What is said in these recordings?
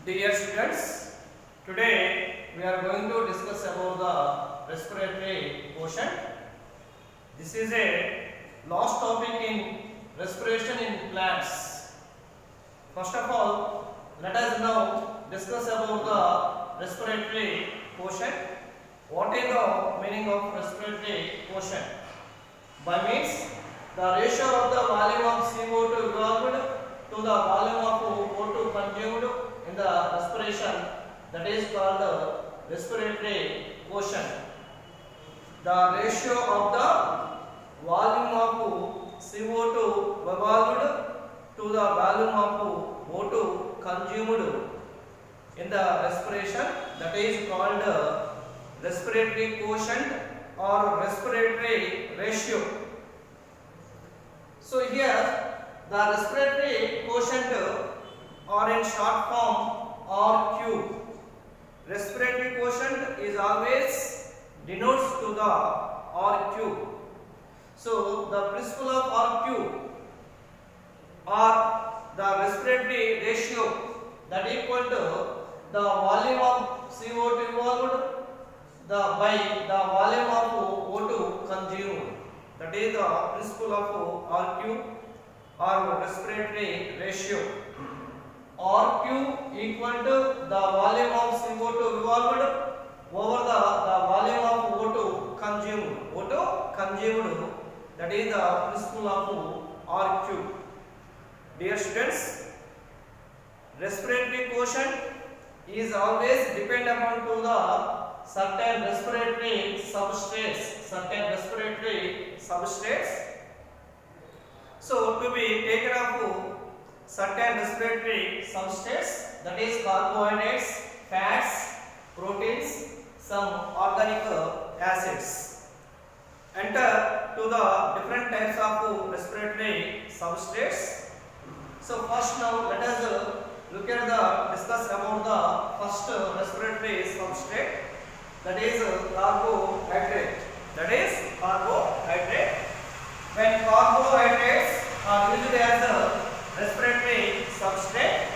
Dear students, today we are going to discuss about the respiratory quotient. This is a last topic in respiration in plants. First of all, let us now discuss about the respiratory quotient. What is the meaning of respiratory quotient? By means the ratio of the volume of CO2 evolved to the volume of O2 consumed in the respiration, that is called the respiratory quotient. The ratio of the volume of CO2 evolved to the volume of O2 consumed in the respiration, that is called the respiratory quotient or respiratory ratio. So here the respiratory quotient or in short form RQ. Respiratory quotient is always denotes to the RQ. So the principle of RQ or the respiratory ratio that equal to the volume of CO2 evolved by the volume of O2 consumed. That is the principle of RQ or respiratory ratio. RQ equal to the volume of CO2 evolved over the volume of O2 consumed. O2 consumed, that is the principle of RQ. Dear students, respiratory quotient is always depend upon to the certain respiratory substrates. So to be taken of certain respiratory substrates, that is carbohydrates, fats, proteins, some organic acids. Enter to the different types of respiratory substrates. So first now let us look at discuss about the first respiratory substrate, that is carbohydrate. When carbohydrates are used as a respiratory substrate,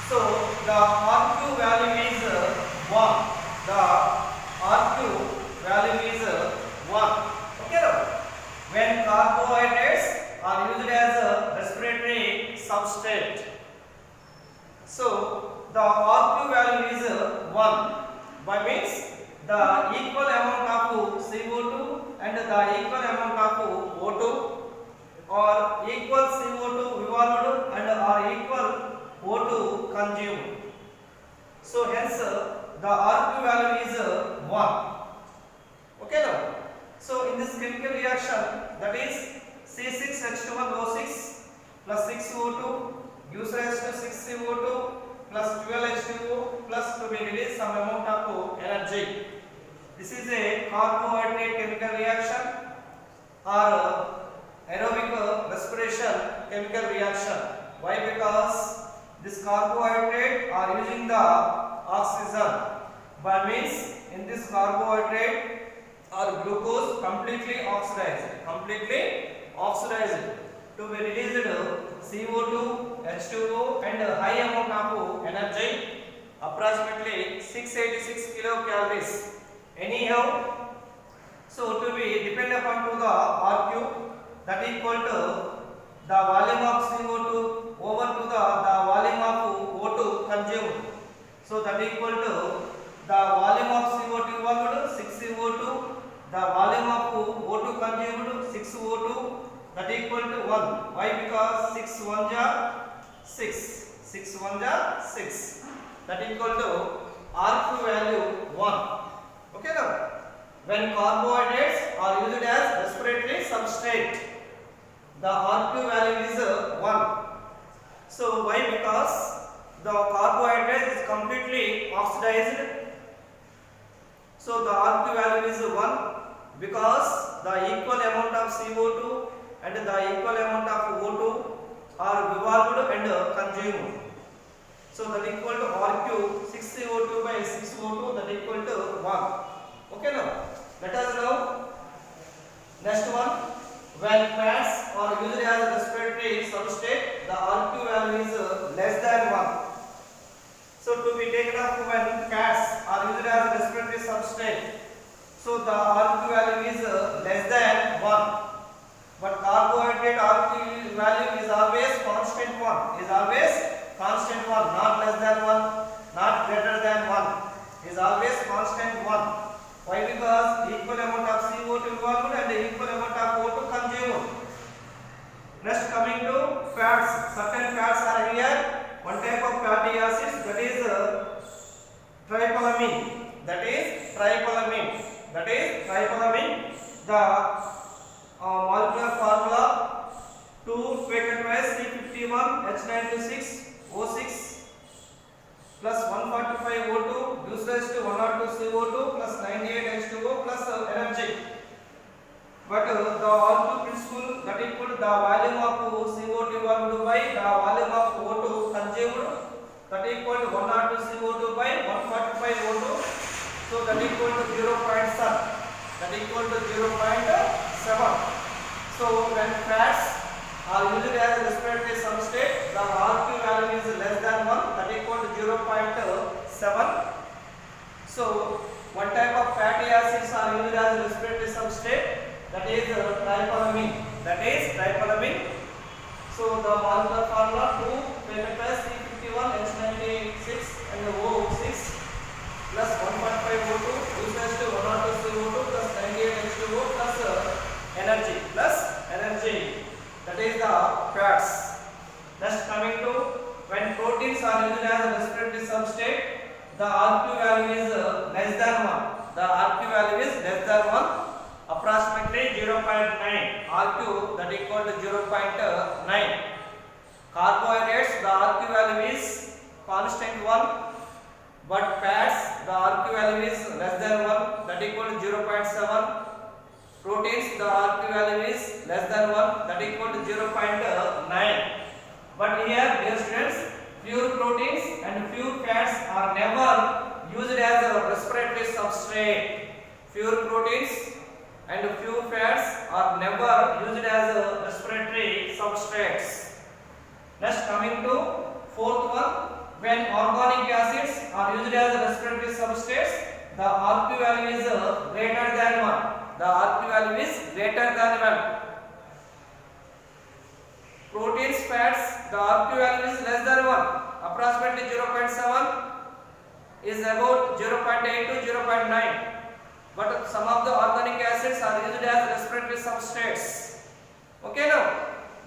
so the RQ value is 1. The RQ value is 1. Okay, now when carbohydrates are used as a respiratory substrate, so the RQ value is 1. By means the equal amount of CO2 and the equal amount of O2 or equal CO2 evolved and or equal O2 consumed. So hence the RQ value is 1. Okay now. So in this chemical reaction, that is C6H12O6 plus 6O2 gives rise to 6CO2 plus 12H2O plus to be released some amount of energy. This is a carbohydrate chemical reaction or aerobic respiration chemical reaction. Why? Because this carbohydrate are using the oxygen. By means in this carbohydrate or glucose completely oxidized to be released CO2, H2O and a high amount of energy, approximately 686 kilocalories. Anyhow, so to be depend upon to the RQ, that equal to the volume of CO2 over to the volume of O2 consumed. So that equal to the volume of CO2 evolved 6CO2, the volume of O2 consumed 6O2, that equal to 1. Why? Because 6 1 6. That equal to RQ value 1. Okay now. When carbohydrates are used as respiratory substrate, the RQ value is 1. So why? Because the carbohydrate is completely oxidized. So the RQ value is 1 because the equal amount of CO2 and the equal amount of O2 are evolved and consumed. So that equal to RQ 6CO2 by 6O2, that equal to 1. Okay now. Let us know next one. When fats are used as a respiratory substrate, the RQ value is less than 1. substrate. So the RQ value is less than 1. But carbohydrate RQ value is always constant 1. Is always constant 1. Not less than 1. Not greater than 1. Is always constant 1. Why? Because equal amount of CO2 involved and equal amount of O2 consumed. Next, coming to fats. Certain fats are here. One type of fatty acids, that is triethylamine. That is triethylamine. That is triethylamine. The molecular formula 2-C51 H96O6 plus 145 O2 gives rise to 102 CO2 plus 98 H2O plus energy. But the R2 principle, that equal to the volume of CO2 evolved by the volume of O2 consumed, that equal to 102 CO2 by 145 O2. So that equal to 0.7. That equal to 0.7. So when fats are used as a respiratory substrate, the RQ value is less than 1. That equal to 0.7. So one type of fatty acids are used as a respiratory substrate. That is triethylamine. That is triethylamine. So the molecular formula 2-C51 H96 and O6 plus 1.5 O2 gives rise to 102 CO2 plus 98 H2O plus energy. That is the fats. Next, coming to when proteins are used as a respiratory substrate, the RQ value is less than 1. The RQ value is less than 1. Approximately 0.9 RQ, that equal to 0.9. Carbohydrates, the RQ value is constant 1, but fats, the RQ value is less than 1, that equal to 0.7. Proteins, the RQ value is less than 1, that equal to 0.9. But here, dear students, pure proteins and pure fats are never used as a respiratory substrate. Pure proteins and few fats are never used as respiratory substrates. Next, coming to fourth one, when organic acids are used as respiratory substrates, the RQ value is greater than 1. The RQ value is greater than 1. Proteins, fats, the RQ value is less than 1. Approximately 0.7 is about 0.8 to 0.9. But some of the organic acids are used as respiratory substrates. Okay, now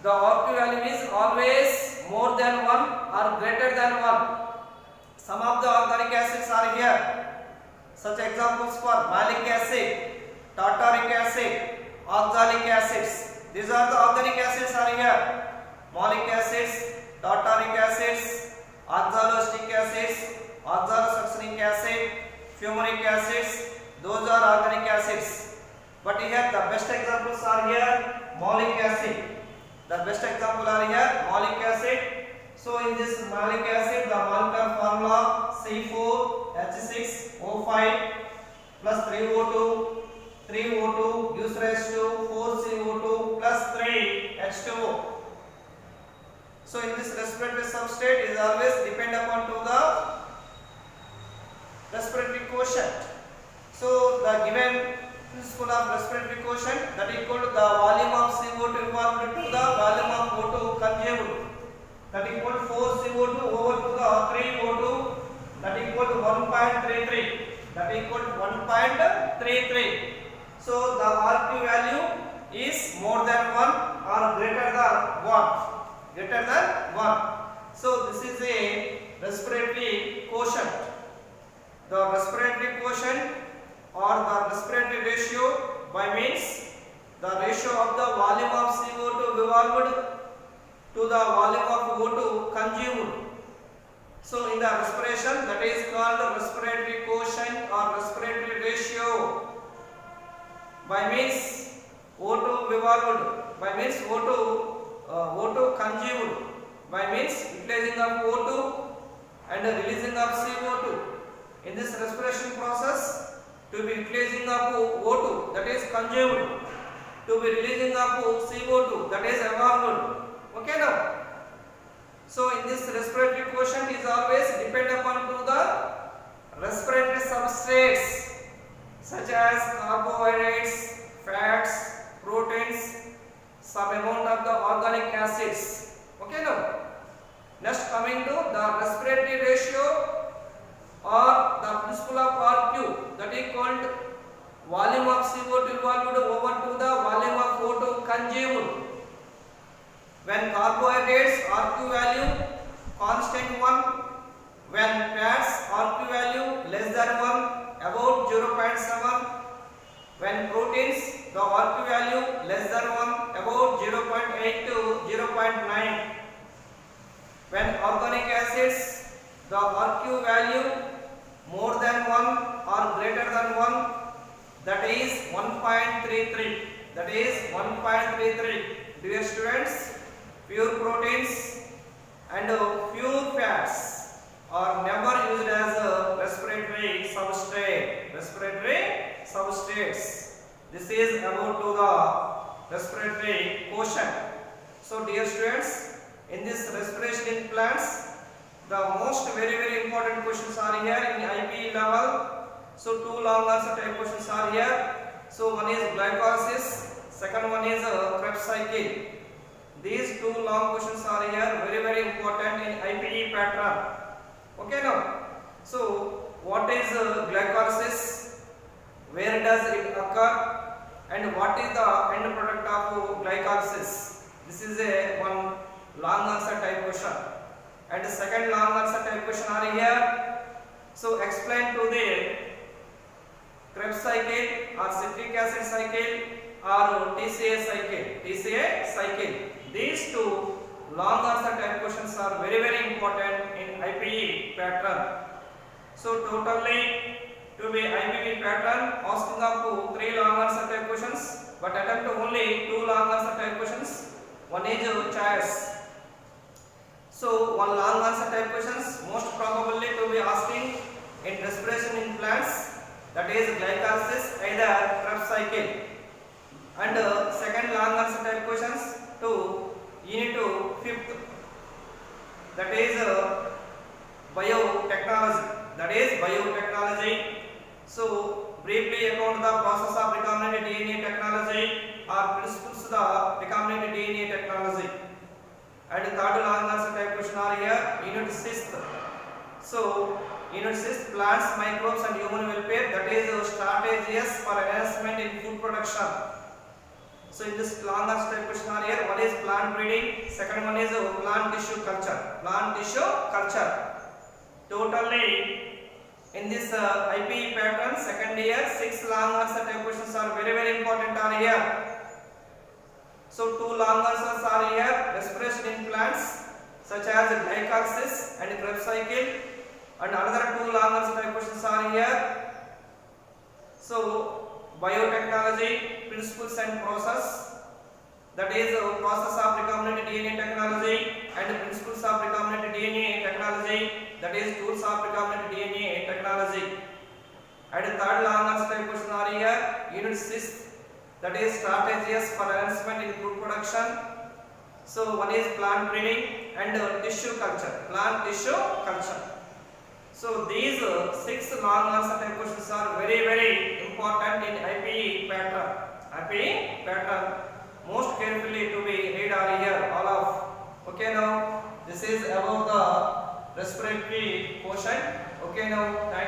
the RQ value is always more than 1 or greater than 1. Some of the organic acids are here. Such examples for malic acid, tartaric acid, oxalic acids. These are the organic acids are here. Malic acids, tartaric acids, oxaloacetic acids, oxalosuccinic acid, fumaric acids. Those are organic acids. But here the best examples are here malic acid. The best example are here malic acid. So in this malic acid, the molecular formula C4H6O5 plus 3O2. 3O2 gives rise to 4CO2 plus 3H2O. So in this respiratory substrate is always depend upon to the respiratory quotient. So the given principle of respiratory quotient, that equal to the volume of CO2 involved to the volume of O2 consumed, that equal to 4 CO2 over to the 3 O2, that equal to 1.33. That equal to 1.33. So the RQ value is more than 1 or greater than 1. Greater than 1. So this is a respiratory quotient. The respiratory quotient or the respiratory ratio by means the ratio of the volume of CO2 evolved to the volume of O2 consumed. So in the respiration, that is called the respiratory quotient or respiratory ratio. By means O2 evolved, by means O2 consumed, by means utilizing of O2 and releasing of CO2. In this respiration process, to be releasing of O2, that is consumed, to be releasing of CO2, that is evolved. Okay now. So in this respiratory quotient is always depend upon to the respiratory substrates. carbohydrates, fats, proteins, some amount of the organic acids. Okay now. Next coming to the respiratory ratio or the principle of RQ, that is called volume of CO2 evolved over to the volume of O2 consumed. When carbohydrates RQ value constant 1, when fats RQ value less than 1 about 0.7, when proteins the RQ value less than 1 about 0.8 to 0.9, when organic acids the RQ value more than 1 or greater than 1, that is 1.33, that is 1.33. Dear students, pure proteins and pure fats are never used as a respiratory substrate. Respiratory substrates. This is about to the respiratory quotient. So dear students, in this respiration in plants, the most very important questions are here in IPE level. So two long answer type questions are here. So one is glycolysis, second one is Krebs cycle. These two long questions are here, very important in IPE pattern. Okay now. So what is glycolysis? Where does it occur? And what is the end product of glycolysis? This is a one long answer type question. And the second long answer type question are here. So explain to the Krebs cycle or citric acid cycle or TCA cycle. TCA cycle. These two long answer type questions are very important in IPE pattern. So totally to be IPE pattern asking up to 3 long answer type questions, but attempt only 2 long answer type questions. One is choice. So one long answer type questions most probably to be asking in respiration in plants, that is glycolysis, either Krebs cycle. And second long answer type questions to unit 5th, that is biotechnology. That is biotechnology. So briefly about the process of recombinant DNA technology or principles of the recombinant DNA technology. And third long answer type question are here, unit 6th. So unit 6th, plants, microbes and human welfare, that is strategies for enhancement in food production. So in this long answer type question are here, one is plant breeding, second one is plant tissue culture. Plant tissue culture. Totally in this IPE pattern second year 6 long answer type questions are very important are here. So two long answers are here, respiration in plants such as glycolysis and Krebs cycle, and another 2 long answer type questions are here. So biotechnology, principles and process, that is process of recombinant DNA technology, and principles of recombinant DNA technology, that is tools of recombinant DNA technology. And third long answer type question are here, unit 6, that is strategies for enhancement in food production. So one is plant breeding and tissue culture, plant tissue culture. So these 6 long answer type questions are very important in IPE pattern. IPE pattern, most carefully to be read are here all of. Okay now, this is about the respiratory quotient. Okay now, thank you.